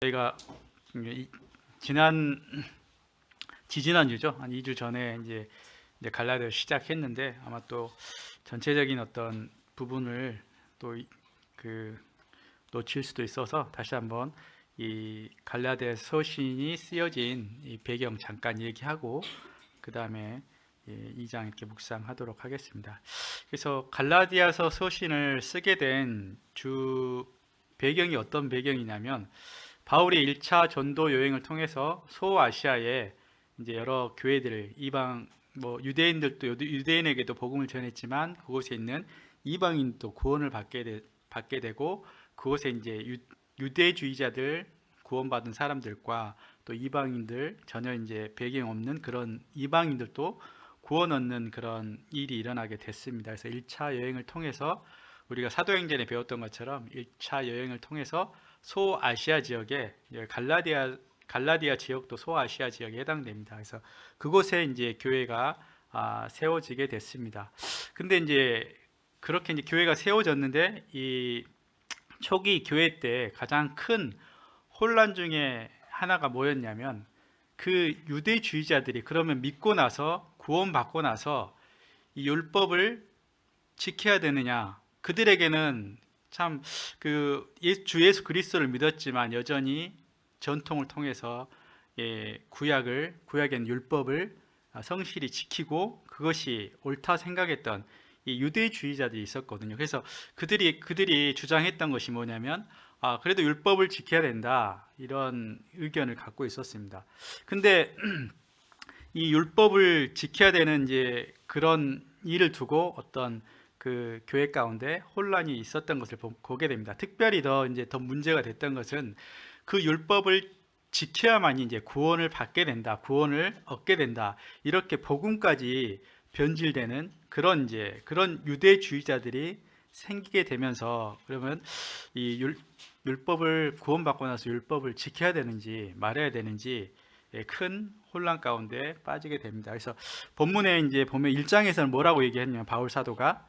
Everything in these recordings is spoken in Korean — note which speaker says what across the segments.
Speaker 1: 저희가 지지난주죠. 한 2주 전에 이제 갈라디아를 시작했는데 아마 또 전체적인 어떤 부분을 또 놓칠 수도 있어서 다시 한번 이 갈라디아 서신이 쓰여진 이 배경 잠깐 얘기하고 그 다음에 2장 이렇게 묵상하도록 하겠습니다. 그래서 갈라디아서 서신을 쓰게 된 주 배경이 어떤 배경이냐면 바울이 1차 전도 여행을 통해서 소아시아에 이제 여러 교회들을 이방 유대인들도 유대인에게도 복음을 전했지만 그곳에 있는 이방인도 구원을 받게 되고 그곳에 이제 유대주의자들 구원받은 사람들과 또 이방인들 전혀 이제 배경 없는 그런 이방인들도 구원 얻는 그런 일이 일어나게 됐습니다. 그래서 1차 여행을 통해서 우리가 사도행전에 배웠던 것처럼 1차 여행을 통해서 소아시아 지역에 갈라디아 지역도 소아시아 지역에 해당됩니다. 그래서 그곳에 이제 교회가 세워지게 됐습니다. 근데 이제 그렇게 이제 교회가 세워졌는데 이 초기 교회 때 가장 큰 혼란 중에 하나가 뭐였냐면 그 유대주의자들이 그러면 믿고 나서 구원받고 나서 이 율법을 지켜야 되느냐, 그들에게는 참 주 예수 그리스도를 믿었지만 여전히 전통을 통해서 구약의 율법을 성실히 지키고 그것이 옳다 생각했던 이 유대주의자들이 있었거든요. 그래서 그들이 주장했던 것이 뭐냐면 그래도 율법을 지켜야 된다, 이런 의견을 갖고 있었습니다. 근데 이 율법을 지켜야 되는 이제 그런 일을 두고 어떤 그 교회 가운데 혼란이 있었던 것을 보게 됩니다. 특별히 더 문제가 됐던 것은 그 율법을 지켜야만이 이제 구원을 받게 된다, 구원을 얻게 된다, 이렇게 복음까지 변질되는 그런 유대주의자들이 생기게 되면서 그러면 이 율법을 구원받고 나서 율법을 지켜야 되는지 말아야 되는지 큰 혼란 가운데 빠지게 됩니다. 그래서 본문에 이제 보면 1장에서는 뭐라고 얘기했냐면 바울 사도가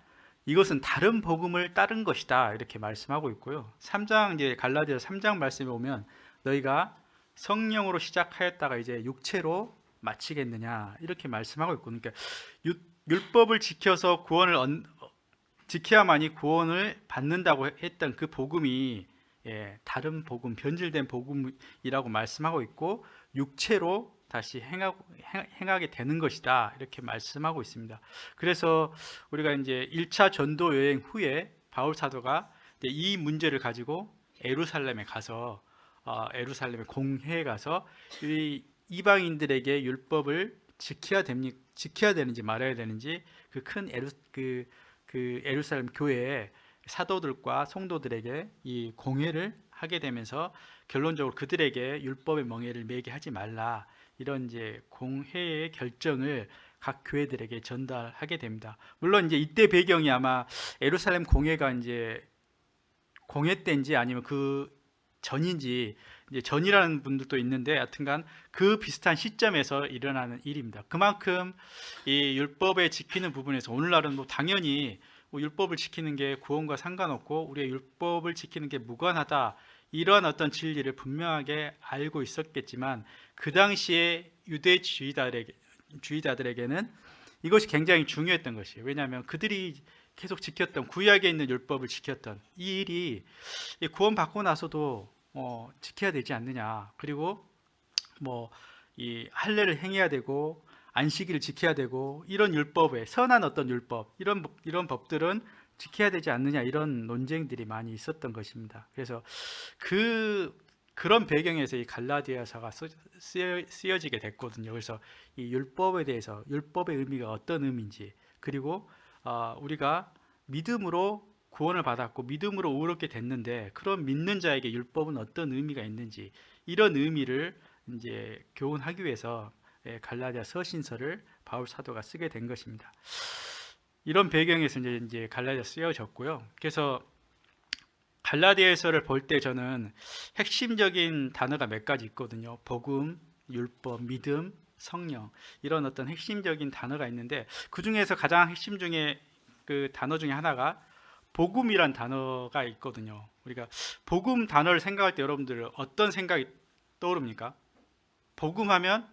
Speaker 1: 이것은 다른 복음을 따른 것이다, 이렇게 말씀하고 있고요. 3장 이제 갈라디아서 3장 말씀에 보면 너희가 성령으로 시작하였다가 이제 육체로 마치겠느냐, 이렇게 말씀하고 있고, 그러니까 율법을 지켜서 지켜야만이 구원을 받는다고 했던 그 복음이 다른 복음, 변질된 복음이라고 말씀하고 있고 육체로 다시 행하게 되는 것이다, 이렇게 말씀하고 있습니다. 그래서 우리가 이제 1차 전도 여행 후에 바울 사도가 이 문제를 가지고 예루살렘에 가서 예루살렘의 공회에 가서 이 이방인들에게 율법을 지켜야 되는지 말아야 되는지 그 큰 예루살렘 교회의 사도들과 성도들에게 이 공회를 하게 되면서 결론적으로 그들에게 율법의 멍에를 매게 하지 말라, 이런 이제 공회의 결정을 각 교회들에게 전달하게 됩니다. 물론 이제 이때 배경이 아마 예루살렘 공회가 이제 공회 때인지 아니면 그 전인지, 이제 전이라는 분들도 있는데 하여튼간 그 비슷한 시점에서 일어나는 일입니다. 그만큼 이 율법에 지키는 부분에서 오늘날은 당연히 율법을 지키는 게 구원과 상관없고 우리의 율법을 지키는 게 무관하다, 이런 어떤 진리를 분명하게 알고 있었겠지만 그 당시에 주의자들에게는 이것이 굉장히 중요했던 것이에요. 왜냐하면 그들이 계속 지켰던 구약에 있는 율법을 지켰던 이 일이 구원받고 나서도 지켜야 되지 않느냐, 그리고 이 할례를 행해야 되고 안식일을 지켜야 되고 이런 율법에 선한 어떤 율법, 이런 법들은 지켜야 되지 않느냐, 이런 논쟁들이 많이 있었던 것입니다. 그래서 그런 배경에서 이 갈라디아서가 쓰여지게 됐거든요. 그래서 이 율법에 대해서 율법의 의미가 어떤 의미인지, 그리고 우리가 믿음으로 구원을 받았고 믿음으로 의롭게 됐는데 그런 믿는 자에게 율법은 어떤 의미가 있는지, 이런 의미를 이제 교훈하기 위해서 갈라디아 서신서를 바울 사도가 쓰게 된 것입니다. 이런 배경에서 이제 갈라디아 쓰여졌고요. 그래서 갈라디아서를 볼 때 저는 핵심적인 단어가 몇 가지 있거든요. 복음, 율법, 믿음, 성령, 이런 어떤 핵심적인 단어가 있는데 그 중에서 가장 핵심 중에 그 단어 중에 하나가 복음이란 단어가 있거든요. 우리가 복음 단어를 생각할 때 여러분들 어떤 생각이 떠오릅니까? 복음하면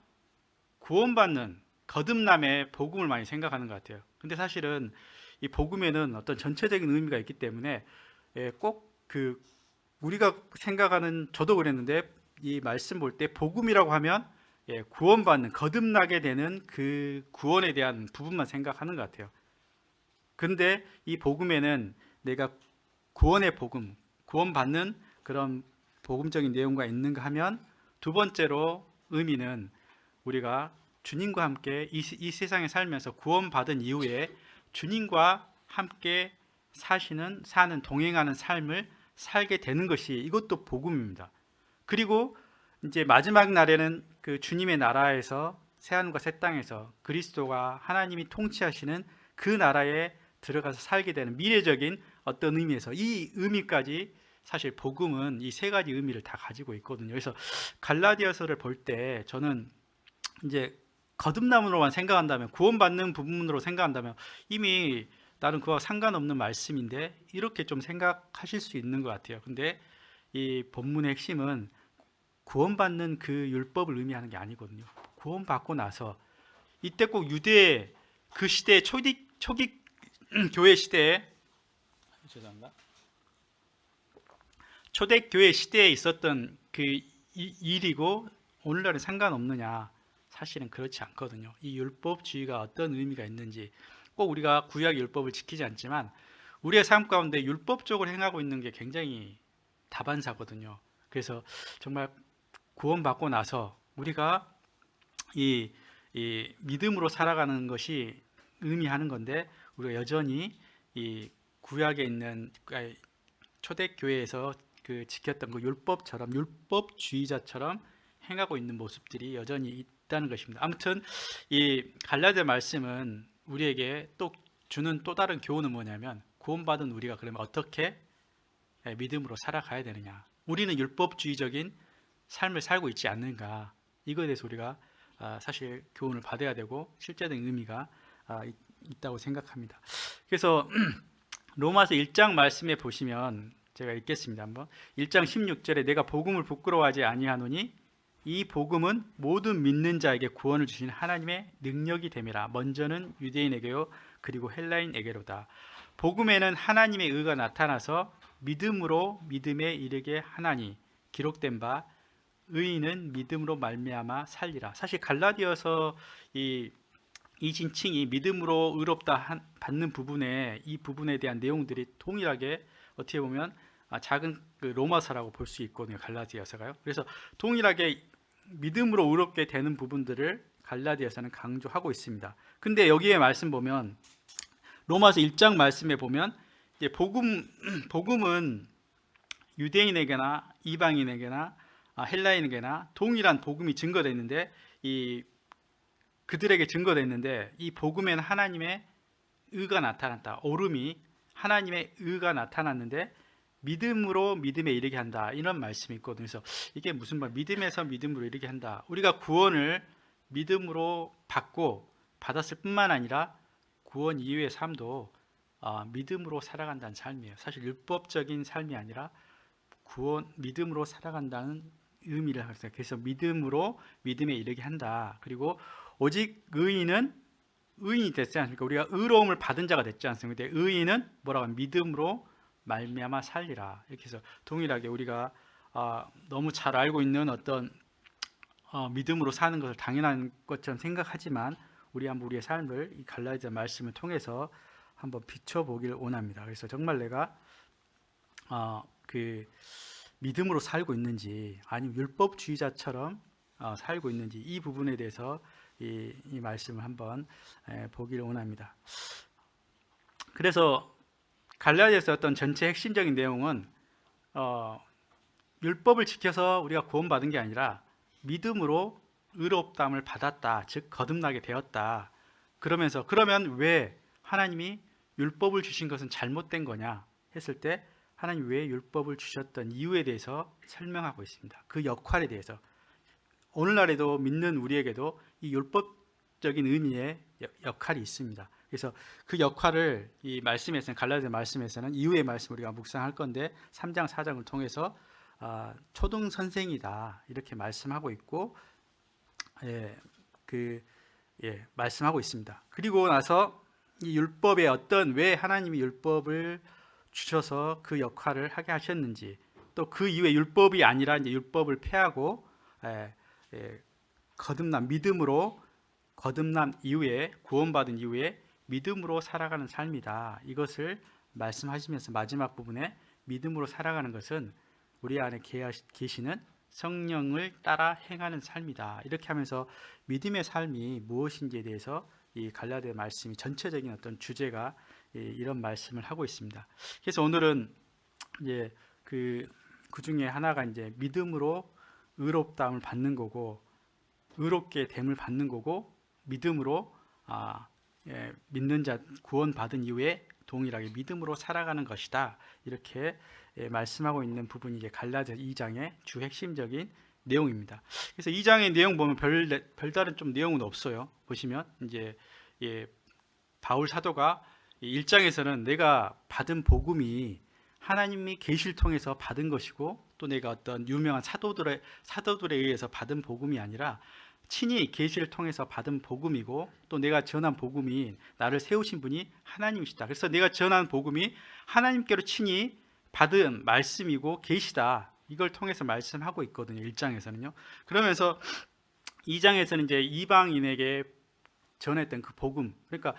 Speaker 1: 구원받는 거듭남의 복음을 많이 생각하는 것 같아요. 근데 사실은 이 복음에는 어떤 전체적인 의미가 있기 때문에 꼭 그 우리가 생각하는, 저도 그랬는데 이 말씀 볼 때 복음이라고 하면 구원받는, 거듭나게 되는 그 구원에 대한 부분만 생각하는 것 같아요. 근데 이 복음에는 내가 구원의 복음, 구원받는 그런 복음적인 내용과 있는가 하면, 두 번째로 의미는 우리가 주님과 함께 이 세상에 살면서 구원받은 이후에 주님과 함께 사는 동행하는 삶을 살게 되는 것이, 이것도 복음입니다. 그리고 이제 마지막 날에는 그 주님의 나라에서, 새하늘과 새 땅에서 그리스도가 하나님이 통치하시는 그 나라에 들어가서 살게 되는 미래적인 어떤 의미에서, 이 의미까지 사실 복음은 이 세 가지 의미를 다 가지고 있거든요. 그래서 갈라디아서를 볼 때 저는 이제 거듭남으로만 생각한다면, 구원받는 부분으로 생각한다면 이미 나는 그와 상관없는 말씀인데, 이렇게 좀 생각하실 수 있는 것 같아요. 근데 이 본문의 핵심은 구원받는 그 율법을 의미하는 게 아니거든요. 구원받고 나서, 이때 꼭 유대 그 시대 초기 교회 시대에, 죄송합니다, 초대교회 시대에 있었던 그 일이고 오늘날에 상관없느냐? 사실은 그렇지 않거든요. 이 율법주의가 어떤 의미가 있는지, 꼭 우리가 구약 율법을 지키지 않지만 우리의 삶 가운데 율법적으로 행하고 있는 게 굉장히 다반사거든요. 그래서 정말 구원받고 나서 우리가 이 믿음으로 살아가는 것이 의미하는 건데, 우리가 여전히 이 구약에 있는 초대교회에서 그 지켰던 그 율법처럼, 율법주의자처럼 행하고 있는 모습들이 여전히 있다는 것입니다. 아무튼 이 갈라디아 말씀은 우리에게 또 주는 또 다른 교훈은 뭐냐면, 구원받은 우리가 그러면 어떻게 믿음으로 살아가야 되느냐, 우리는 율법주의적인 삶을 살고 있지 않는가, 이거에 대해서 우리가 사실 교훈을 받아야 되고 실제적인 의미가 있다고 생각합니다. 그래서 로마서 1장 말씀에 보시면, 제가 읽겠습니다. 한번 1장 16절에 내가 복음을 부끄러워하지 아니하노니 이 복음은 모든 믿는 자에게 구원을 주신 하나님의 능력이 됨이라. 먼저는 유대인에게요 그리고 헬라인에게로다. 복음에는 하나님의 의가 나타나서 믿음으로 믿음에 이르게 하나니, 기록된 바 의인은 믿음으로 말미암아 살리라. 사실 갈라디아서 이 진칭이 믿음으로 의롭다 받는 부분에, 이 부분에 대한 내용들이 동일하게 어떻게 보면 작은 그 로마서라고 볼 수 있거든요. 갈라디아서가요. 그래서 동일하게 믿음으로 의롭게 되는 부분들을 갈라디아서는 강조하고 있습니다. 근데 여기에 말씀 보면, 로마서 1장 말씀에 보면 이제 복음은 유대인에게나 이방인에게나 헬라인에게나 동일한 복음이 증거됐는데, 그들에게 증거됐는데, 이 복음에는 하나님의 의가 나타났다. 오름이 하나님의 의가 나타났는데 믿음으로 믿음에 이르게 한다, 이런 말씀이 있거든요. 그래서 이게 무슨 말, 믿음에서 믿음으로 이르게 한다. 우리가 구원을 믿음으로 받았을 뿐만 아니라 구원 이후의 삶도 믿음으로 살아간다는 삶이에요. 사실 율법적인 삶이 아니라 믿음으로 살아간다는 의미를 합니다. 그래서 믿음으로 믿음에 이르게 한다. 그리고 오직 의인은 의인이 됐지 않습니까? 우리가 의로움을 받은 자가 됐지 않습니까? 근데 의인은 뭐라고 하면 믿음으로 말미암아 살리라. 이렇게 해서 동일하게 우리가 너무 잘 알고 있는 어떤 믿음으로 사는 것을 당연한 것처럼 생각하지만, 우리 한번 우리의 삶을 이 갈라디아 말씀을 통해서 한번 비춰보길 원합니다. 그래서 정말 내가 그 믿음으로 살고 있는지, 아니면 율법주의자처럼 살고 있는지, 이 부분에 대해서 이 말씀을 한번 보기를 원합니다. 그래서 갈라디아서 어떤 전체 핵심적인 내용은 율법을 지켜서 우리가 구원받은 게 아니라 믿음으로 의롭다함을 받았다, 즉 거듭나게 되었다. 그러면 왜 하나님이 율법을 주신 것은 잘못된 거냐 했을 때, 하나님 왜 율법을 주셨던 이유에 대해서 설명하고 있습니다. 그 역할에 대해서. 오늘날에도 믿는 우리에게도 이 율법적인 의미의 역할이 있습니다. 그래서 그 역할을 이 말씀에서는 갈라디아 말씀에서는 이후의 말씀 우리가 묵상할 건데 3장 4장을 통해서 초등 선생이다 이렇게 말씀하고 있고 말씀하고 있습니다. 그리고 나서 이 율법의 왜 하나님이 율법을 주셔서 그 역할을 하게 하셨는지, 또 그 이후에 율법이 아니라 이제 율법을 폐하고 거듭남 이후에 구원받은 이후에 믿음으로 살아가는 삶이다. 이것을 말씀하시면서 마지막 부분에 믿음으로 살아가는 것은 우리 안에 계시는 성령을 따라 행하는 삶이다. 이렇게 하면서 믿음의 삶이 무엇인지에 대해서 이 갈라디아 말씀이 전체적인 어떤 주제가 이런 말씀을 하고 있습니다. 그래서 오늘은 이제 그 중에 하나가 이제 믿음으로 의롭다함을 받는 거고, 의롭게 됨을 받는 거고, 믿음으로 믿는 자 구원 받은 이후에 동일하게 믿음으로 살아가는 것이다. 이렇게 말씀하고 있는 부분이 이제 갈라디아 2장의 주 핵심적인 내용입니다. 그래서 2장의 내용 보면 별다른 좀 내용은 없어요. 보시면 이제 바울 사도가 1장에서는 내가 받은 복음이 하나님이 계시를 통해서 받은 것이고, 또 내가 어떤 유명한 사도들에 의해서 받은 복음이 아니라 친히 계시를 통해서 받은 복음이고, 또 내가 전한 복음이 나를 세우신 분이 하나님이시다. 그래서 내가 전한 복음이 하나님께로 친히 받은 말씀이고 계시다. 이걸 통해서 말씀하고 있거든요. 1장에서는요. 그러면서 2장에서는 이제 이방인에게 전했던 그 복음, 그러니까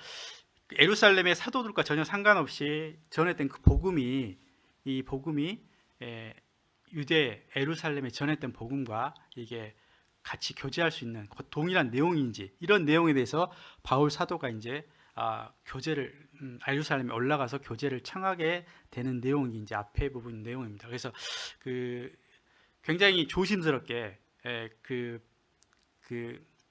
Speaker 1: 예루살렘의 사도들과 전혀 상관없이 전했던 그 복음이, 이 복음이 유대 예루살렘에 전했던 복음과 이게 같이 교제할 수 있는 동일한 내용인지, 이런 내용에 대해서 바울 사도가 이제 교제를 예루살렘에 올라가서 교제를 청하게 되는 내용이 이제 앞에 부분 내용입니다. 그래서 그 굉장히 조심스럽게 그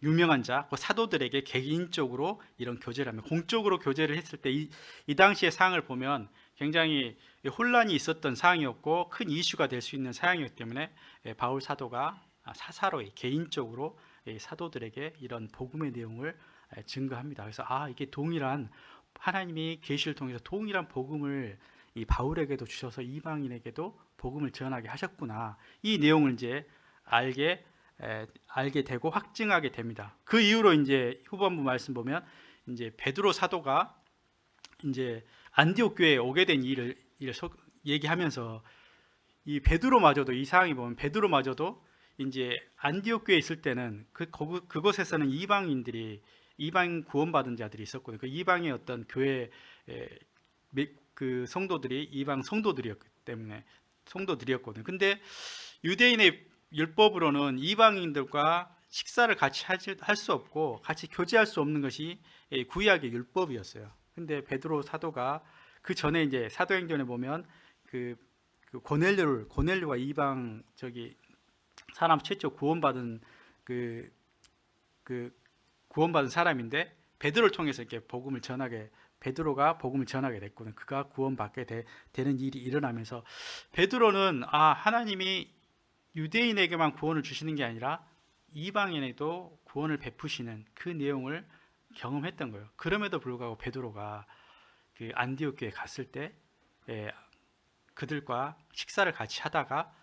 Speaker 1: 유명한 자, 사도들에게 개인적으로 이런 교제를 하면, 공적으로 교제를 했을 때 이 당시의 상황을 보면 굉장히 혼란이 있었던 사항이었고 큰 이슈가 될 수 있는 사항이었기 때문에 바울 사도가 사사로이 개인적으로 사도들에게 이런 복음의 내용을 증거합니다. 그래서 이게 동일한, 하나님이 계시를 통해서 동일한 복음을 이 바울에게도 주셔서 이방인에게도 복음을 전하게 하셨구나. 이 내용을 이제 알게 되고 확증하게 됩니다. 그 이후로 이제 후반부 말씀 보면 이제 베드로 사도가 이제 안디옥 교회에 오게 된 일을 얘기하면서, 이 베드로마저도, 이 상황이 보면 베드로마저도 이제 안디옥 교회에 있을 때는 그곳에서는 이방 구원받은 자들이 있었거든요. 그 이방의 어떤 교회 그 성도들이 이방 성도들이었거든요. 근데 유대인의 율법으로는 이방인들과 식사를 같이 할 수 없고 같이 교제할 수 없는 것이 구약의 율법이었어요. 근데 베드로 사도가 그 전에 이제 사도행전에 보면 그 고넬료가 이방 사람 최초 구원받은 구원받은 사람인데, 베드로를 통해서 이렇게 베드로가 복음을 전하게 됐거든요. 그가 구원받게 되는 일이 일어나면서 베드로는 하나님이 유대인에게만 구원을 주시는 게 아니라 이방인에도 구원을 베푸시는 그 내용을 경험했던 거예요. 그럼에도 불구하고 베드로가 그 안디옥 교회에 갔을 때 그들과 식사를 같이 하다가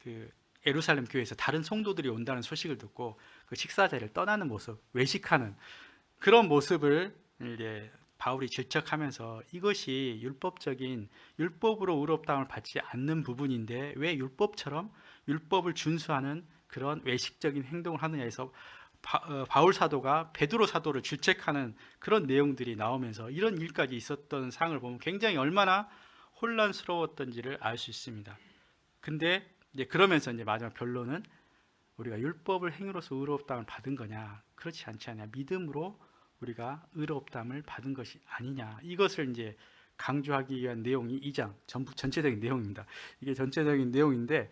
Speaker 1: 그 예루살렘 교회에서 다른 성도들이 온다는 소식을 듣고 그 식사 자리를 떠나는 모습, 외식하는 그런 모습을 이제 바울이 질책하면서, 이것이 율법으로 의롭다함을 받지 않는 부분인데 왜 율법을 준수하는 그런 외식적인 행동을 하느냐 해서 바울 사도가 베드로 사도를 질책하는 그런 내용들이 나오면서 이런 일까지 있었던 상황을 보면 굉장히 얼마나 혼란스러웠던지를 알 수 있습니다. 근데 이제 그러면서 이제 마지막 결론은, 우리가 율법을 행위로서 의롭다함을 받은 거냐? 그렇지 않지 않냐? 믿음으로 우리가 의롭다함을 받은 것이 아니냐? 이것을 이제 강조하기 위한 내용이 2장 전체적인 내용입니다. 이게 전체적인 내용인데,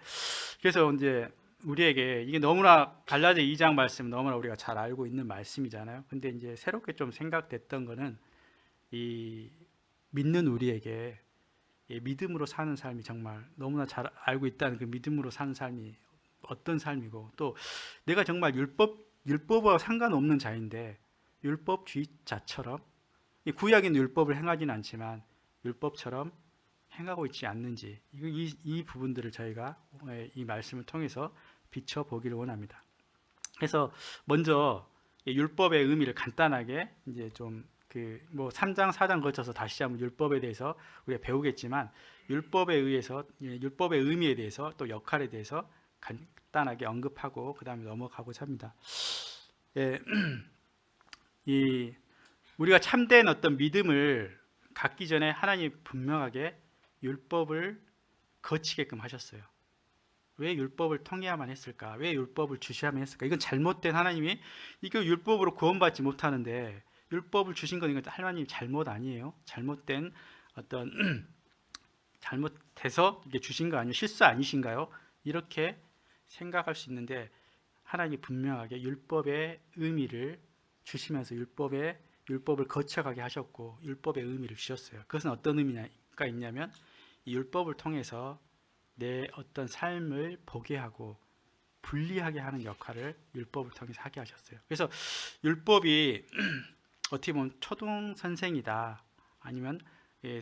Speaker 1: 그래서 이제 우리에게 이게 너무나 갈라디아 2장 말씀 너무나 우리가 잘 알고 있는 말씀이잖아요. 근데 이제 새롭게 좀 생각됐던 거는, 이 믿는 우리에게 믿음으로 사는 삶이 정말 너무나 잘 알고 있다는 그 믿음으로 사는 삶이 어떤 삶이고, 또 내가 정말 율법과 상관없는 자인데 율법주의자처럼 이 구약인 율법을 행하지는 않지만 율법처럼 행하고 있지 않는지 이 부분들을 저희가 이 말씀을 통해서 비춰보기를 원합니다. 그래서 먼저 율법의 의미를 간단하게 이제 좀 뭐 3장 4장 거쳐서 다시 한번 율법에 대해서 우리가 배우겠지만 율법에 의해서 율법의 의미에 대해서 또 역할에 대해서 간단하게 언급하고 그 다음에 넘어가고자 합니다. 예, 우리가 참된 어떤 믿음을 갖기 전에 하나님이 분명하게 율법을 거치게끔 하셨어요. 왜 율법을 통해야만 했을까? 왜 율법을 주셔야만 했을까? 이건 잘못된 하나님이 이거 율법으로 구원받지 못하는데 율법을 주신 건 이건 하나님 잘못 아니에요? 잘못된 어떤 잘못해서 이게 주신 거 아니에요? 실수 아니신가요? 이렇게 생각할 수 있는데 하나님이 분명하게 율법의 의미를 주시면서 율법을 거쳐가게 하셨고 율법의 의미를 주셨어요. 그것은 어떤 의미가 있냐면 이 율법을 통해서 내 어떤 삶을 보게 하고 분리하게 하는 역할을 율법을 통해서 하게 하셨어요. 그래서 율법이 어떻게 보면 초등 선생이다, 아니면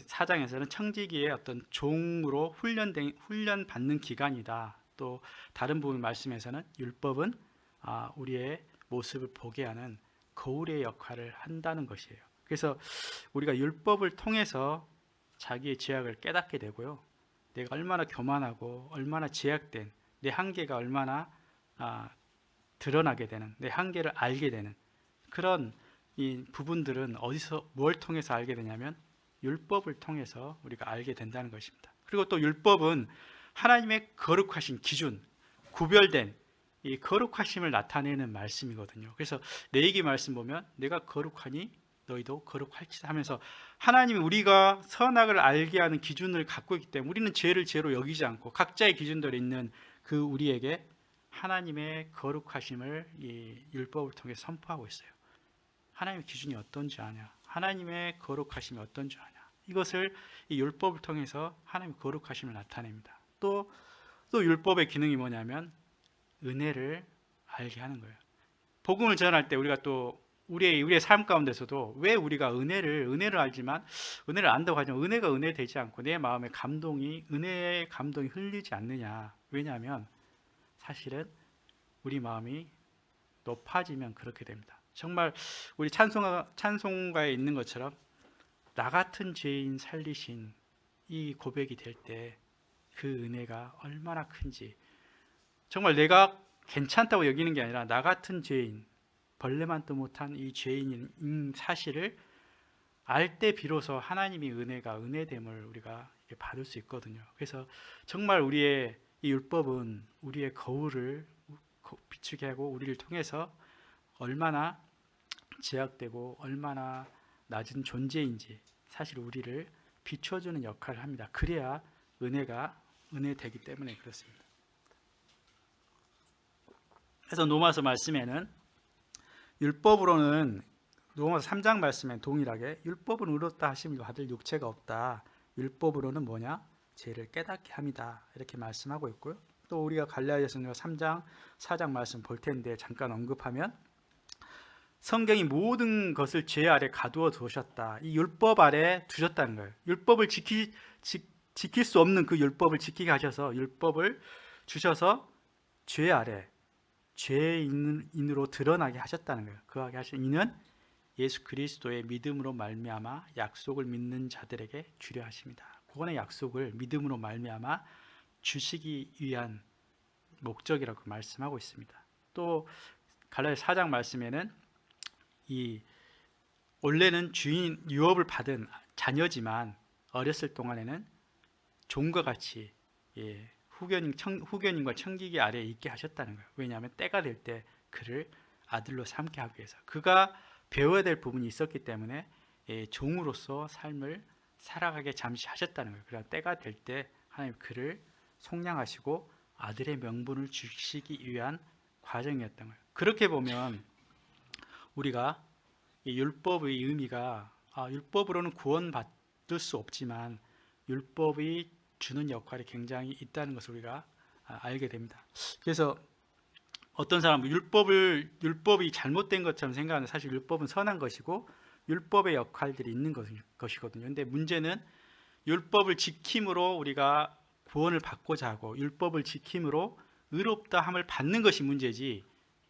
Speaker 1: 사장에서는 청지기의 어떤 종으로 훈련받는 기간이다. 또 다른 부분 말씀에서는 율법은 우리의 모습을 보게 하는 거울의 역할을 한다는 것이에요. 그래서 우리가 율법을 통해서 자기의 죄악을 깨닫게 되고요, 내가 얼마나 교만하고 얼마나 제약된 내 한계가 얼마나 드러나게 되는, 내 한계를 알게 되는 그런 이 부분들은 어디서 뭘 통해서 알게 되냐면 율법을 통해서 우리가 알게 된다는 것입니다. 그리고 또 율법은 하나님의 거룩하신 기준, 구별된 이 거룩하심을 나타내는 말씀이거든요. 그래서 레위기 말씀 보면 내가 거룩하니 너희도 거룩할지다 하면서 하나님이 우리가 선악을 알게 하는 기준을 갖고 있기 때문에 우리는 죄를 죄로 여기지 않고 각자의 기준대로 있는 그 우리에게 하나님의 거룩하심을 이 율법을 통해 선포하고 있어요. 하나님의 기준이 어떤지 아냐, 하나님의 거룩하심이 어떤지 아냐, 이것을 이 율법을 통해서 하나님의 거룩하심을 나타냅니다. 또 율법의 기능이 뭐냐면 은혜를 알게 하는 거예요. 복음을 전할 때 우리가 또 우리의 삶 가운데서도 왜 우리가 은혜를 알지만 은혜를 안다고 하지만 은혜가 은혜 되지 않고 내 마음에 은혜의 감동이 흘리지 않느냐. 왜냐하면 사실은 우리 마음이 높아지면 그렇게 됩니다. 정말 우리 찬송가에 있는 것처럼 나 같은 죄인 살리신 이 고백이 될 때 그 은혜가 얼마나 큰지, 정말 내가 괜찮다고 여기는 게 아니라 나 같은 죄인, 벌레만도 못한 이 죄인인 사실을 알 때 비로소 하나님이 은혜됨을 우리가 받을 수 있거든요. 그래서 정말 우리의 이 율법은 우리의 거울을 비추게 하고 우리를 통해서 얼마나 제약되고 얼마나 낮은 존재인지 사실 우리를 비춰주는 역할을 합니다. 그래야 은혜 되기 때문에 그렇습니다. 그래서 로마서 말씀에는 율법으로는 로마서 3장 말씀에 동일하게 율법은 의롭다 하심을 받을 육체가 없다. 율법으로는 뭐냐? 죄를 깨닫게 합니다. 이렇게 말씀하고 있고요. 또 우리가 갈라디아서 3장 4장 말씀 볼 텐데 잠깐 언급하면 성경이 모든 것을 죄 아래 가두어 두셨다. 이 율법 아래 두셨다는 거예요. 율법을 지킬 수 없는 그 율법을 지키게 하셔서 율법을 주셔서 죄 아래 죄인으로 드러나게 하셨다는 거예요. 그하게 하신 이는 예수 그리스도의 믿음으로 말미암아 약속을 믿는 자들에게 주려 하십니다. 그거는 약속을 믿음으로 말미암아 주시기 위한 목적이라고 말씀하고 있습니다. 또 갈라디아 4장 말씀에는 원래는 주인 유업을 받은 자녀지만 어렸을 동안에는 종과 같이 후견인과 청지기 아래에 있게 하셨다는 거예요. 왜냐하면 때가 될 때 그를 아들로 삼게 하기 위해서 그가 배워야 될 부분이 있었기 때문에 종으로서 삶을 살아가게 잠시 하셨다는 거예요. 그러나 때가 될 때 하나님 그를 속량하시고 아들의 명분을 주시기 위한 과정이었던 거예요. 그렇게 보면 우리가 이 율법의 의미가 율법으로는 구원받을 수 없지만 율법이 주는 역할이 굉장히 있다는 것을 우리가 알게 됩니다. 그래서 어떤 사람은 율법이 잘못된 것처럼 생각하는데 사실 율법은 선한 것이고 율법의 역할들이 있는 것이거든요. 근데 문제는 율법을 지킴으로 우리가 구원을 받고자 하고 율법을 지킴으로 의롭다 함을 받는 것이 문제지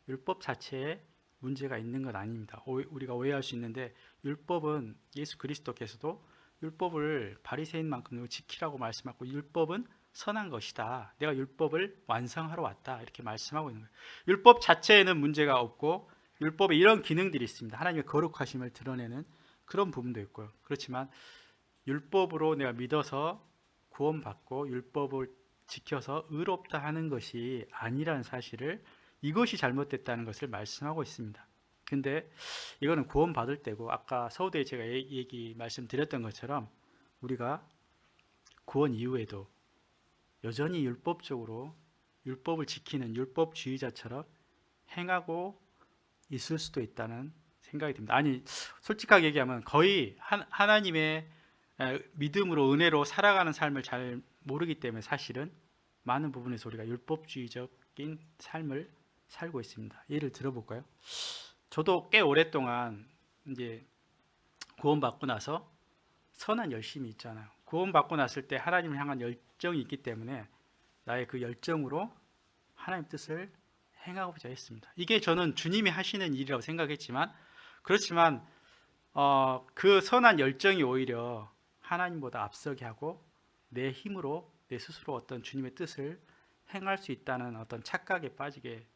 Speaker 1: 율법 자체에 문제가 있는 건 아닙니다. 우리가 오해할 수 있는데 율법은 예수 그리스도께서도 율법을 바리새인만큼 지키라고 말씀하고 율법은 선한 것이다. 내가 율법을 완성하러 왔다. 이렇게 말씀하고 있는 거예요. 율법 자체에는 문제가 없고 율법에 이런 기능들이 있습니다. 하나님의 거룩하심을 드러내는 그런 부분도 있고요. 그렇지만 율법으로 내가 믿어서 구원받고 율법을 지켜서 의롭다 하는 것이 아니라는 사실을 이것이 잘못됐다는 것을 말씀하고 있습니다. 근데 이거는 구원받을 때고 아까 서우대에 제가 말씀드렸던 것처럼 우리가 구원 이후에도 여전히 율법적으로 율법을 지키는 율법주의자처럼 행하고 있을 수도 있다는 생각이 듭니다. 아니 솔직하게 얘기하면 거의 하나님의 믿음으로 은혜로 살아가는 삶을 잘 모르기 때문에 사실은 많은 부분에서 우리가 율법주의적인 삶을 살고 있습니다. 예를 들어볼까요? 저도 꽤 오랫동안 이제 구원받고 나서 선한 열심이 있잖아요. 구원받고 났을 때 하나님을 향한 열정이 있기 때문에 나의 그 열정으로 하나님 뜻을 행하고자 했습니다. 이게 저는 주님이 하시는 일이라고 생각했지만 그렇지만 그 선한 열정이 오히려 하나님보다 앞서게 하고 내 힘으로 내 스스로 어떤 주님의 뜻을 행할 수 있다는 어떤 착각에 빠지게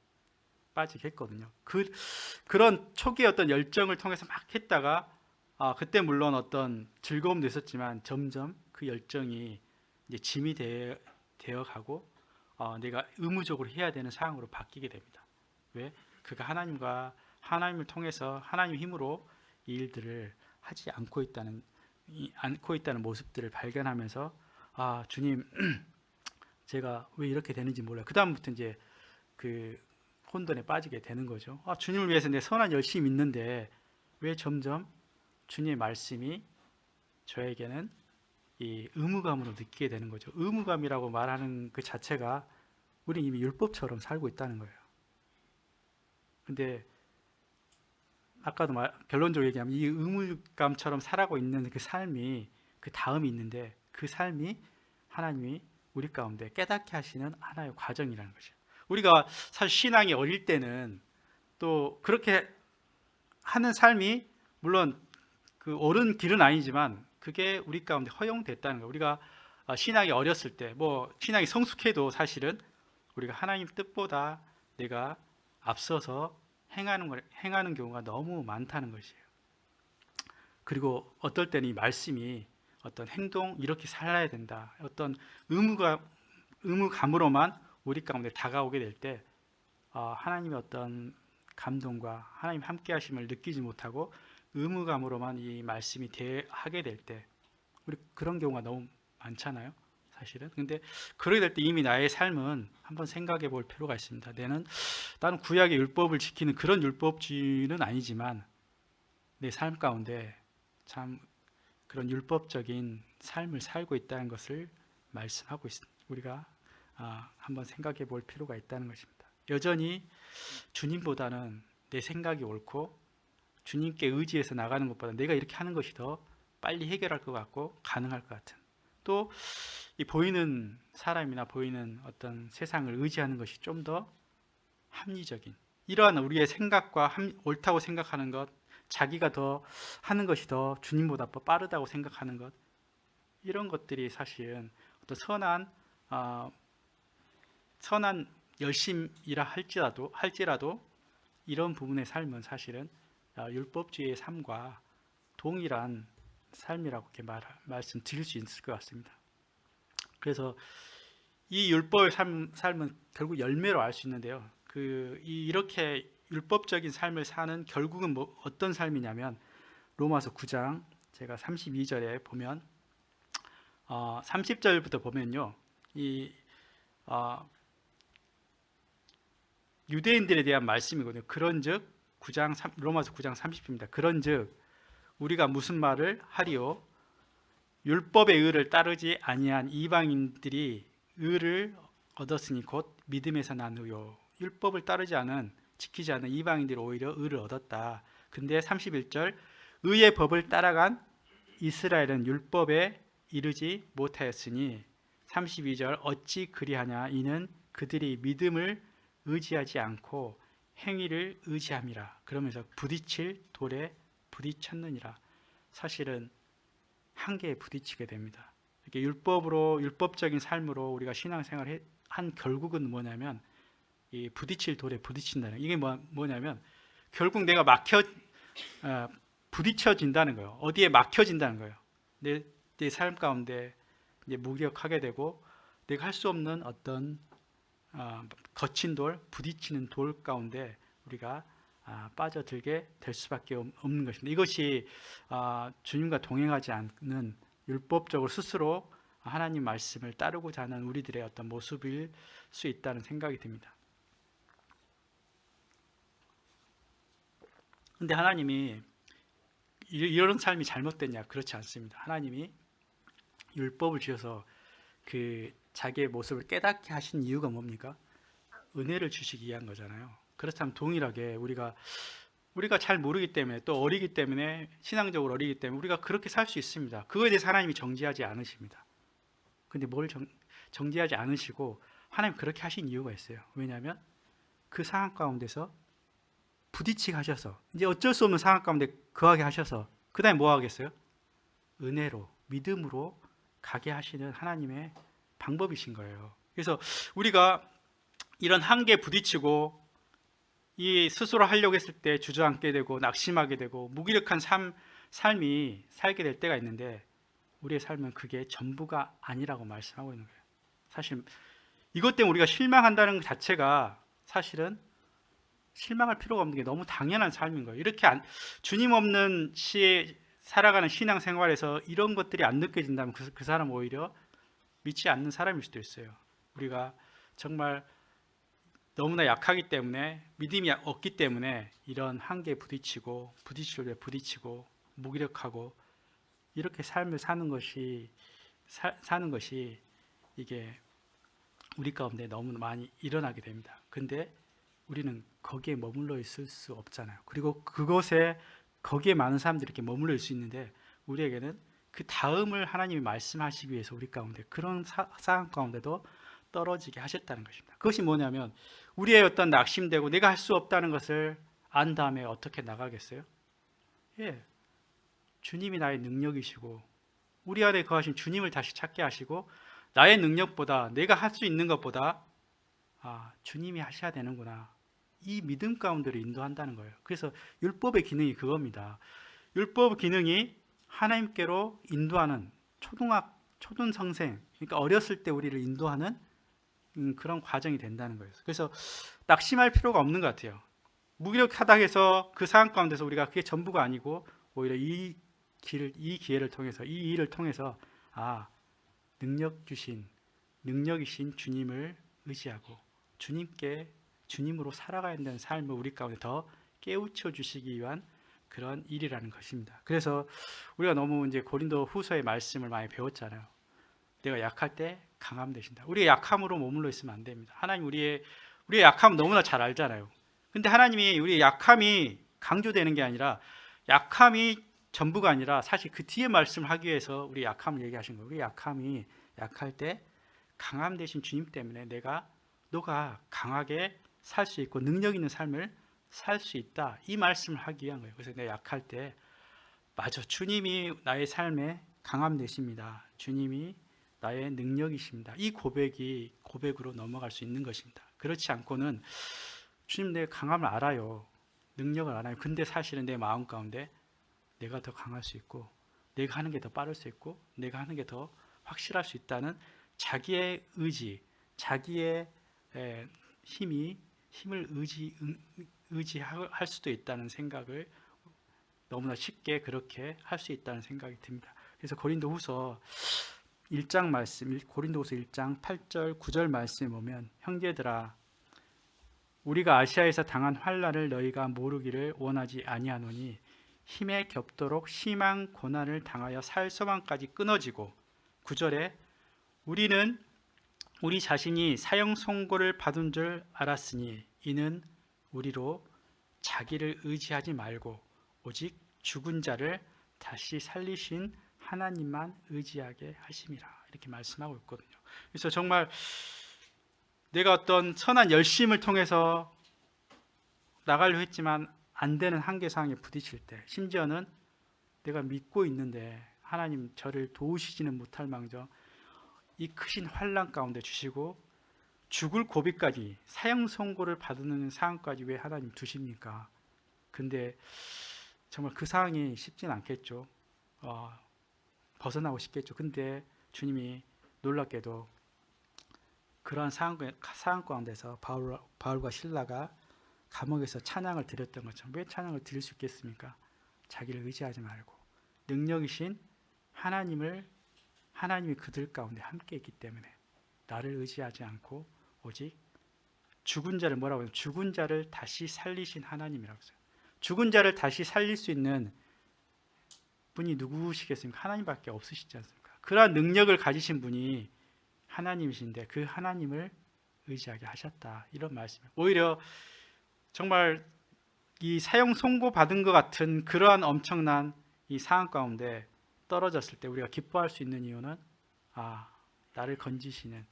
Speaker 1: 했거든요. 그런 초기의 어떤 열정을 통해서 막 했다가 그때 물론 어떤 즐거움도 있었지만 점점 그 열정이 이제 짐이 되어 가고 내가 의무적으로 해야 되는 상황으로 바뀌게 됩니다. 왜? 그가 하나님을 통해서 하나님 힘으로 이 일들을 하지 않고 있다는 모습들을 발견하면서 주님 제가 왜 이렇게 되는지 몰라요. 그 다음부터 이제 그 혼돈에 빠지게 되는 거죠. 주님을 위해서 내 선한 열심히 있는데 왜 점점 주님의 말씀이 저에게는 이 의무감으로 느끼게 되는 거죠. 의무감이라고 말하는 그 자체가 우리 이미 율법처럼 살고 있다는 거예요. 근데 아까도 결론적으로 얘기하면 이 의무감처럼 살아가고 있는 그 삶이 그 다음이 있는데 그 삶이 하나님이 우리 가운데 깨닫게 하시는 하나의 과정이라는 거죠. 우리가 사실 신앙이 어릴 때는 또 그렇게 하는 삶이 물론 그 옳은 길은 아니지만 그게 우리 가운데 허용됐다는 거예요. 우리가 신앙이 어렸을 때 신앙이 성숙해도 사실은 우리가 하나님 뜻보다 내가 앞서서 행하는 경우가 너무 많다는 것이에요. 그리고 어떨 때는 이 말씀이 어떤 행동 이렇게 살아야 된다. 어떤 의무감으로만 우리 가운데 다가오게 될 때 하나님의 어떤 감동과 하나님 함께 하심을 느끼지 못하고 의무감으로만 이 말씀이 하게 될 때 우리 그런 경우가 너무 많잖아요. 사실은. 근데 그러게 될 때 이미 나의 삶은 한번 생각해 볼 필요가 있습니다. 나는 구약의 율법을 지키는 그런 율법주의는 아니지만 내 삶 가운데 참 그런 율법적인 삶을 살고 있다는 것을 말씀하고 있습니다. 우리가 한번 생각해 볼 필요가 있다는 것입니다. 여전히 주님보다는 내 생각이 옳고 주님께 의지해서 나가는 것보다 내가 이렇게 하는 것이 더 빨리 해결할 것 같고 가능할 것 같은 또 이 보이는 사람이나 보이는 어떤 세상을 의지하는 것이 좀 더 합리적인 이러한 우리의 생각과 옳다고 생각하는 것 자기가 더 하는 것이 더 주님보다 더 빠르다고 생각하는 것 이런 것들이 사실은 어떤 선한 열심이라 할지라도 이런 부분의 삶은 사실은 율법주의의 삶과 동일한 삶이라고 이렇게 말씀드릴 수 있을 것 같습니다. 그래서 이 율법의 삶은 결국 열매로 알 수 있는데요. 이렇게 율법적인 삶을 사는 결국은 어떤 삶이냐면 로마서 9장 제가 32절에 보면 30절부터 보면요. 유대인들에 대한 말씀이거든요. 그런즉 로마서 9장 30절입니다. 그런즉 우리가 무슨 말을 하리요? 율법의 의를 따르지 아니한 이방인들이 의를 얻었으니 곧 믿음에서 난 의요. 율법을 지키지 않은 이방인들이 오히려 의를 얻었다. 근데 31절 의의 법을 따라간 이스라엘은 율법에 이르지 못하였으니 32절 어찌 그리하냐 이는 그들이 믿음을 의지하지 않고 행위를 의지함이라. 그러면서 부딪힐 돌에 부딪혔느니라. 사실은 한계에 부딪히게 됩니다. 이렇게 율법적인 삶으로 우리가 신앙생활을 한 결국은 뭐냐면 이 부딪힐 돌에 부딪힌다는, 이게 뭐냐면 결국 내가 부딪혀진다는 거예요. 어디에 막혀진다는 거예요. 내 삶 가운데 이제 무기력하게 되고 내가 할 수 없는 어떤 거친 돌, 부딪히는 돌 가운데 우리가 빠져들게 될 수밖에 없는 것입니다. 이것이 주님과 동행하지 않는 율법적으로 스스로 하나님 말씀을 따르고자 하는 우리들의 어떤 모습일 수 있다는 생각이 듭니다. 근데 하나님이 이런 삶이 잘못됐냐? 그렇지 않습니다. 하나님이 율법을 지어서 자기의 모습을 깨닫게 하신 이유가 뭡니까? 은혜를 주시기 위한 거잖아요. 그렇다면 동일하게 우리가 잘 모르기 때문에, 또 어리기 때문에, 신앙적으로 어리기 때문에 우리가 그렇게 살 수 있습니다. 그거에 대해서 하나님이 정죄하지 않으십니다. 근데 뭘 정죄하지 않으시고 하나님 그렇게 하신 이유가 있어요. 왜냐하면 그 상황 가운데서 부딪히게 하셔서, 이제 어쩔 수 없는 상황 가운데 거하게 하셔서, 그 다음에 뭐 하겠어요? 은혜로, 믿음으로 가게 하시는 하나님의 방법이신 거예요. 그래서 우리가 이런 한계에 부딪히고 이 스스로 하려고 했을 때 주저앉게 되고 낙심하게 되고 무기력한 삶이 살게 될 때가 있는데, 우리의 삶은 그게 전부가 아니라고 말씀하고 있는 거예요. 사실 이것 때문에 우리가 실망한다는 것 자체가 사실은 실망할 필요가 없는 게 너무 당연한 삶인 거예요. 이렇게 주님 없는 시에 살아가는 신앙생활에서 이런 것들이 안 느껴진다면 그 사람 오히려 믿지 않는 사람일 수도 있어요. 우리가 정말 너무나 약하기 때문에, 믿음이 없기 때문에 이런 한계에 부딪히고 무기력하고 이렇게 삶을 사는 것이 이게 우리 가운데 너무 많이 일어나게 됩니다. 근데 우리는 거기에 머물러 있을 수 없잖아요. 그리고 거기에 많은 사람들이 이렇게 머물러 있을 수 있는데, 우리에게는 그 다음을 하나님이 말씀하시기 위해서 우리 가운데 그런 상황 가운데도 떨어지게 하셨다는 것입니다. 그것이 뭐냐면, 우리의 어떤 낙심되고 내가 할 수 없다는 것을 안 다음에 어떻게 나가겠어요? 주님이 나의 능력이시고 우리 안에 거하신 주님을 다시 찾게 하시고, 나의 능력보다, 내가 할 수 있는 것보다 주님이 하셔야 되는구나, 이 믿음 가운데로 인도한다는 거예요. 그래서 율법의 기능이 그겁니다. 율법의 기능이 하나님께로 인도하는 초등성생, 그러니까 어렸을 때 우리를 인도하는 그런 과정이 된다는 거예요. 그래서 낙심할 필요가 없는 것 같아요. 무기력하다 해서 그 상황 가운데서 우리가 그게 전부가 아니고, 오히려 이 기회를 통해서, 이 일을 통해서 능력이신 주님을 의지하고 주님으로 살아가야 된다는 삶을 우리 가운데 더 깨우쳐 주시기 위한 그런 일이라는 것입니다. 그래서 우리가 너무 이제 고린도 후서의 말씀을 많이 배웠잖아요. 내가 약할 때 강함 되신다. 우리의 약함으로 머물러 있으면 안 됩니다. 하나님 우리의 약함 너무나 잘 알잖아요. 근데 하나님이 우리의 약함이 강조되는 게 아니라, 약함이 전부가 아니라 사실 그 뒤에 말씀을 하기 위해서 우리 약함을 얘기하신 거예요. 우리 약함이 약할 때 강함 되신 주님 때문에 너가 강하게 살 수 있고 능력 있는 삶을 살 수 있다, 이 말씀을 하기 위한 거예요. 그래서 내가 약할 때 맞아, 주님이 나의 삶에 강함 되십니다. 주님이 나의 능력이십니다. 이 고백으로 넘어갈 수 있는 것입니다. 그렇지 않고는 주님, 내 강함을 알아요, 능력을 알아요. 근데 사실은 내 마음 가운데 내가 더 강할 수 있고, 내가 하는 게 더 빠를 수 있고, 내가 하는 게 더 확실할 수 있다는 자기의 의지, 자기의 힘을 의지할 수도 있다는 생각을 너무나 쉽게 그렇게 할 수 있다는 생각이 듭니다. 그래서 고린도후서 1장 8절 9절 말씀에 보면, 형제들아, 우리가 아시아에서 당한 환난을 너희가 모르기를 원하지 아니하노니 힘에 겹도록 심한 고난을 당하여 살 소망까지 끊어지고, 9절에 우리는 우리 자신이 사형 선고를 받은 줄 알았으니 이는 우리로 자기를 의지하지 말고 오직 죽은 자를 다시 살리신 하나님만 의지하게 하심이라 이렇게 말씀하고 있거든요. 그래서 정말 내가 어떤 선한 열심을 통해서 나가려 했지만 안 되는 한계 상황에 부딪힐 때, 심지어는 내가 믿고 있는데 하나님 저를 도우시지는 못할 망정 이 크신 환난 가운데 주시고 죽을 고비까지 사형 선고를 받는 상황까지 왜 하나님 두십니까? 근데 정말 그 상황이 쉽진 않겠죠. 벗어나고 싶겠죠. 근데 주님이 놀랍게도 그러한 상황 가운데서 바울과 실라가 감옥에서 찬양을 드렸던 것처럼, 왜 찬양을 드릴 수 있겠습니까? 자기를 의지하지 말고 능력이신 하나님이 그들 가운데 함께 있기 때문에 나를 의지하지 않고 오직 죽은 자를 뭐라고 해요? 죽은 자를 다시 살리신 하나님이라고 했어요. 죽은 자를 다시 살릴 수 있는 분이 누구시겠습니까? 하나님밖에 없으시지 않습니까? 그러한 능력을 가지신 분이 하나님이신데 그 하나님을 의지하게 하셨다, 이런 말씀이에요. 오히려 정말 이 사형 선고 받은 것 같은 그러한 엄청난 이 상황 가운데 떨어졌을 때 우리가 기뻐할 수 있는 이유는 나를 건지시는,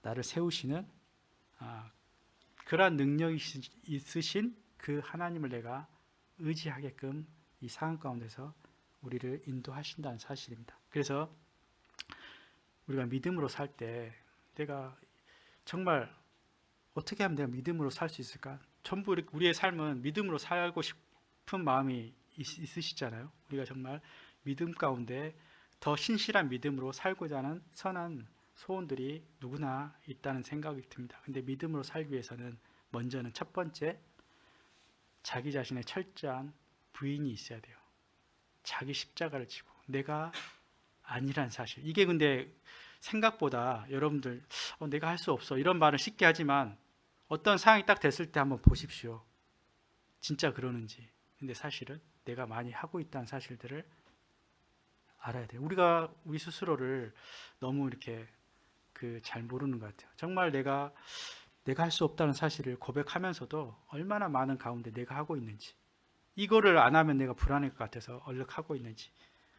Speaker 1: 나를 세우시는 그러한 능력이 있으신 그 하나님을 내가 의지하게끔 이 상황 가운데서 우리를 인도하신다는 사실입니다. 그래서 우리가 믿음으로 살 때 내가 정말 어떻게 하면 내가 믿음으로 살 수 있을까? 전부 우리의 삶은 믿음으로 살고 싶은 마음이 있으시잖아요. 우리가 정말 믿음 가운데 더 신실한 믿음으로 살고자 하는 선한 소원들이 누구나 있다는 생각이 듭니다. 근데 믿음으로 살기 위해서는 먼저는 첫 번째, 자기 자신의 철저한 부인이 있어야 돼요. 자기 십자가를 지고 내가 아니란 사실. 이게 근데 생각보다 여러분들 내가 할 수 없어 이런 말을 쉽게 하지만 어떤 상황이 딱 됐을 때 한번 보십시오. 진짜 그러는지. 근데 사실은 내가 많이 하고 있다는 사실들을 알아야 돼요. 우리가 우리 스스로를 너무 이렇게 잘 모르는 것 같아요. 정말 내가 할 수 없다는 사실을 고백하면서도 얼마나 많은 가운데 내가 하고 있는지, 이거를 안 하면 내가 불안할 것 같아서 얼른 하고 있는지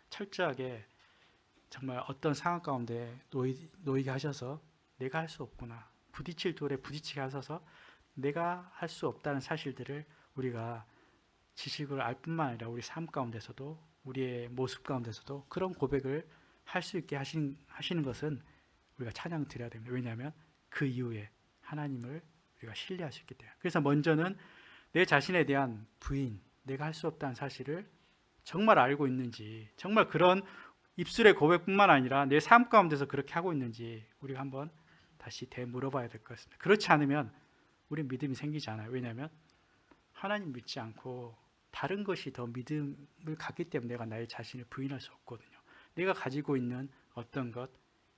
Speaker 1: 철저하게 정말 어떤 상황 가운데 놓이게 하셔서 내가 할 수 없구나, 부딪힐 돌에 부딪히게 하셔서 내가 할 수 없다는 사실들을 우리가 지식을 알 뿐만 아니라 우리 삶 가운데서도 우리의 모습 가운데서도 그런 고백을 할 수 있게 하시는 것은 우리가 찬양 드려야 됩니다. 왜냐하면 그 이후에 하나님을 우리가 신뢰할 수 있기 때문에. 그래서 먼저는 내 자신에 대한 부인, 내가 할 수 없다는 사실을 정말 알고 있는지, 정말 그런 입술의 고백뿐만 아니라 내 삶 가운데서 그렇게 하고 있는지 우리가 한번 다시 되물어봐야 될 것 같습니다. 그렇지 않으면 우리 믿음이 생기지 않아요. 왜냐하면 하나님 믿지 않고 다른 것이 더 믿음을 갖기 때문에 내가 나의 자신을 부인할 수 없거든요. 내가 가지고 있는 어떤 것,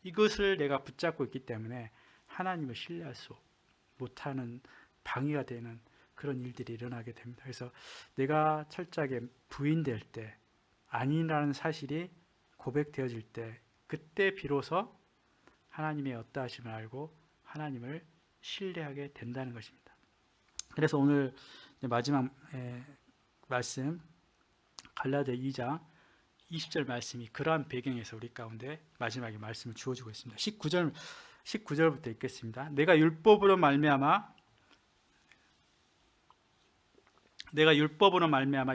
Speaker 1: 이것을 내가 붙잡고 있기 때문에 하나님을 신뢰할 수 못하는, 방해가 되는 그런 일들이 일어나게 됩니다. 그래서 내가 철저하게 부인될 때, 아니라는 사실이 고백되어질 때, 그때 비로소 하나님의 어떠하심을 알고 하나님을 신뢰하게 된다는 것입니다. 그래서 오늘 마지막 말씀, 갈라디아 2장 20절 말씀이 그러한 배경에서 우리 가운데 마지막에 말씀을 주어주고 있습니다. 19절부터 읽겠습니다. 내가 율법으로 말미암아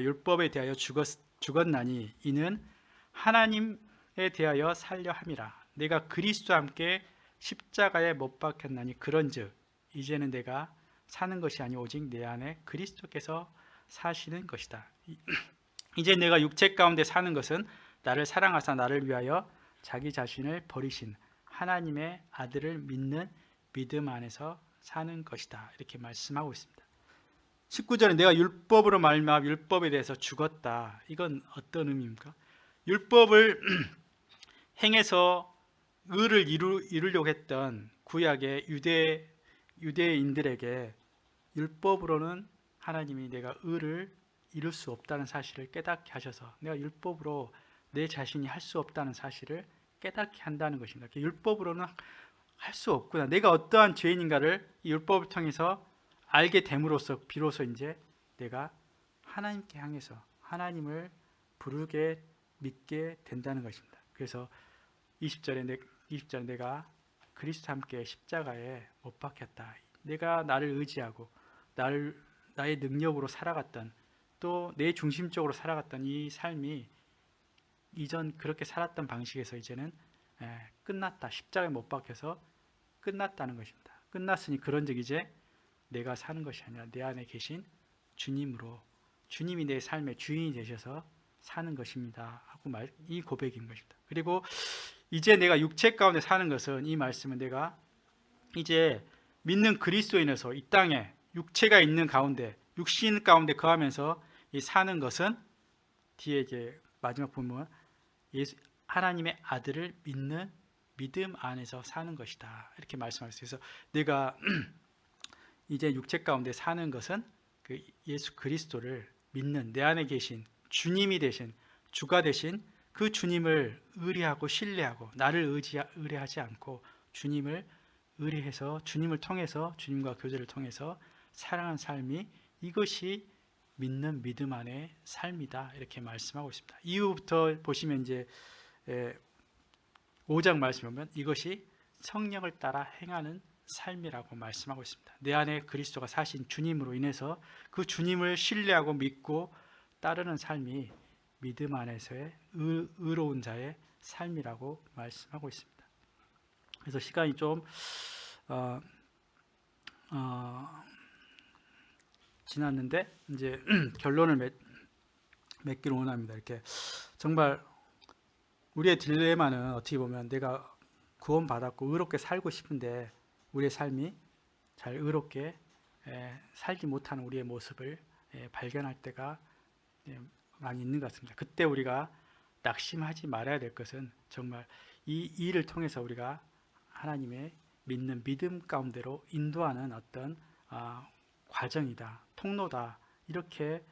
Speaker 1: 율법에 대하여 죽었나니 이는 하나님에 대하여 살려 함이라. 내가 그리스도와 함께 십자가에 못 박혔나니 그런즉 이제는 내가 사는 것이 아니 오직 내 안에 그리스도께서 사시는 것이다. 이제 내가 육체 가운데 사는 것은 나를 사랑하사 나를 위하여 자기 자신을 버리신 하나님의 아들을 믿는 믿음 안에서 사는 것이다. 이렇게 말씀하고 있습니다. 19절에 내가 율법으로 말미암아 율법에 대해서 죽었다. 이건 어떤 의미입니까? 율법을 행해서 의를 이루려고 했던 구약의 유대인들에게 율법으로는 하나님이 내가 의를 이룰 수 없다는 사실을 깨닫게 하셔서 내가 율법으로 내 자신이 할 수 없다는 사실을 깨닫게 한다는 것입니다. 율법으로는 할 수 없구나. 내가 어떠한 죄인인가를 이 율법을 통해서 알게 됨으로써 비로소 이제 내가 하나님께 향해서 하나님을 부르게 믿게 된다는 것입니다. 그래서 20절에 내가 그리스도와 함께 십자가에 못 박혔다. 내가 나를 의지하고 나의 능력으로 살아갔던, 또 내 중심적으로 살아갔던 이 삶이 이전 그렇게 살았던 방식에서 이제는 끝났다. 십자가에 못 박혀서 끝났다는 것입니다. 끝났으니 그런즉 이제 내가 사는 것이 아니라 내 안에 계신 주님으로, 주님이 내 삶의 주인이 되셔서 사는 것입니다 하고 이 고백인 것입니다. 그리고 이제 내가 육체 가운데 사는 것은, 이 말씀은 내가 이제 믿는 그리스도인에서 이 땅에 육체가 있는 가운데, 육신 가운데 거하면서 이 사는 것은, 뒤에 이제 마지막 보면 하나님의 아들을 믿는 믿음 안에서 사는 것이다 이렇게 말씀하셨어요. 그래서 내가 이제 육체 가운데 사는 것은 그 예수 그리스도를 믿는, 내 안에 계신 주님이 되신, 주가 되신 그 주님을 의뢰하고 신뢰하고, 나를 의뢰하지 않고 주님을 의뢰해서, 주님을 통해서, 주님과 교제를 통해서 살아가는 삶이, 이것이 믿는 믿음 안의 삶이다 이렇게 말씀하고 있습니다. 이후부터 보시면 이제 5장 말씀 보면 이것이 성령을 따라 행하는 삶이라고 말씀하고 있습니다. 내 안에 그리스도가 사신 주님으로 인해서 그 주님을 신뢰하고 믿고 따르는 삶이 믿음 안에서의 의로운 자의 삶이라고 말씀하고 있습니다. 그래서 시간이 좀 지났는데 이제 결론을 맺기를 원합니다. 이렇게 정말 우리의 딜레마는 어떻게 보면 내가 구원받았고 의롭게 살고 싶은데 우리의 삶이 잘 의롭게 살지 못하는 우리의 모습을 발견할 때가 많이 있는 것 같습니다. 그때 우리가 낙심하지 말아야 될 것은, 정말 이 일을 통해서 우리가 하나님의 믿는 믿음 가운데로 인도하는 어떤 과정이다, 통로다, 이렇게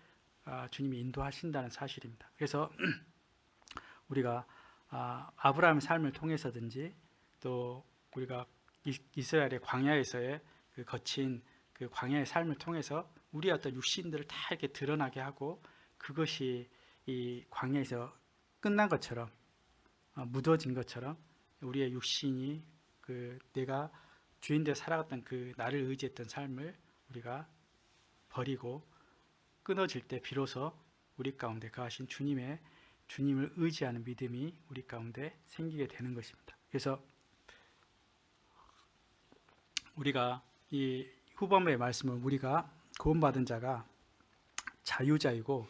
Speaker 1: 주님이 인도하신다는 사실입니다. 그래서 우리가 아브라함의 삶을 통해서든지, 또 우리가 이스라엘의 광야에서의 그 거친 그 광야의 삶을 통해서 우리의 어떤 육신들을 다 이렇게 드러나게 하고, 그것이 이 광야에서 끝난 것처럼, 묻어진 것처럼 우리의 육신이 그 내가 주인되어 살아갔던 그 나를 의지했던 삶을 우리가 버리고 끊어질 때 비로소 우리 가운데 거하신 주님을 의지하는 믿음이 우리 가운데 생기게 되는 것입니다. 그래서 우리가 이 후반부의 말씀은, 우리가 구원받은 자가 자유자이고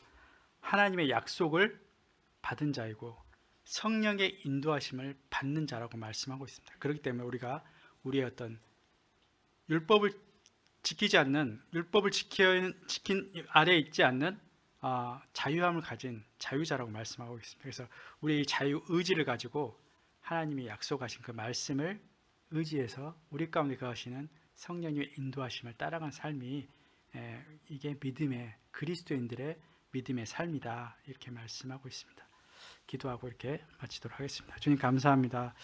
Speaker 1: 하나님의 약속을 받은 자이고 성령의 인도하심을 받는 자라고 말씀하고 있습니다. 그렇기 때문에 우리가 우리의 어떤 율법을 지키지 않는, 율법을 지킨 아래에 있지 않는 자유함을 가진 자유자라고 말씀하고 있습니다. 그래서 우리의 자유 의지를 가지고 하나님이 약속하신 그 말씀을 의지해서 우리 가운데 거하시는 성령님의 인도하심을 따라간 삶이, 이게 믿음의, 그리스도인들의 믿음의 삶이다 이렇게 말씀하고 있습니다. 기도하고 이렇게 마치도록 하겠습니다. 주님 감사합니다.